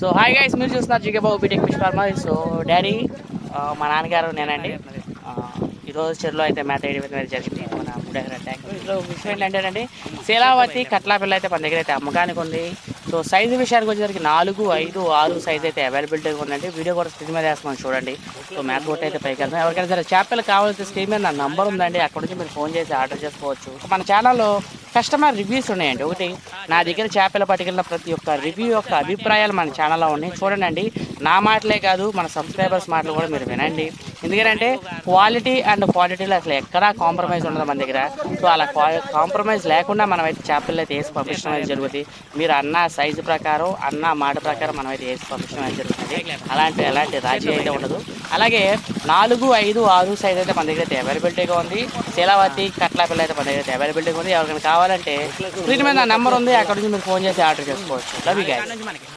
So hi guys, మీరు చూస్తున్నారు GK Babu BTech fish farmer. So daddy, మా నాన్నగారు నేనండి. ఈరోజు చెరువులో అయితే మేత వేయడం జరిగింది మన 3 ఎకరాల ట్యాంక్. ఇందులో విషయం ఏంటంటేనండి, శీలావతి కట్లా పిల్ల అయితే మన దగ్గర అయితే అమ్మకానికి ఉంది. సో సైజు విషయానికి వచ్చేసరికి 4, 5, 6 సైజ్ అయితే అవైలబిలిటీగా ఉందండి. వీడియో కూడా స్క్రీన్ మీద వేస్తున్నాను చూడండి. సో మేత కొట్టి అయితే పైకి వెళ్తాం. ఎవరికైనా సరే చేపలు కావాలంటే స్క్రీన్ మీద నా నంబర్ ఉందండి, అక్కడ నుంచి మీరు ఫోన్ చేసి ఆర్డర్ చేసుకోవచ్చు. మన ఛానల్లో కస్టమర్ రివ్యూస్ ఉన్నాయండి. ఒకటి, నా దగ్గర చేపలు పట్టుకెళ్ళిన ప్రతి ఒక్క రివ్యూ యొక్క అభిప్రాయాలు మన ఛానల్లో ఉన్నాయి, చూడండి. నా మాటలే కాదు, మన సబ్స్క్రైబర్స్ మాటలు కూడా మీరు వినండి. ఎందుకంటే క్వాలిటీ అండ్ క్వాంటిటీలో అసలు ఎక్కడా కాంప్రమైజ్ ఉండదు మన దగ్గర. సో అలా కాంప్రమైజ్ లేకుండా మనం అయితే చేపలు అయితే వేసి పంపించడం అయితే జరుగుతుంది. మీరు అన్న సైజు ప్రకారం, అన్న మాట ప్రకారం మనం అయితే వేసి పంపించడం అయితే జరుగుతుంది. ఎలాంటి రాజీ అయితే ఉండదు. అలాగే 4, 5, 6 సైజ్ అయితే మన దగ్గర అయితే అవైలబిలిటీగా ఉంది. శీలావతి కట్లా పిల్ల అయితే మన దగ్గర అయితే అవైలబిలిటీగా ఉంది. ఎవరికైనా కావాలంటే స్క్రీన్ మీద నా నెంబర్ ఉంది, అక్కడ నుంచి మీరు ఫోన్ చేసి ఆర్డర్ చేసుకోవచ్చు. Love you guys.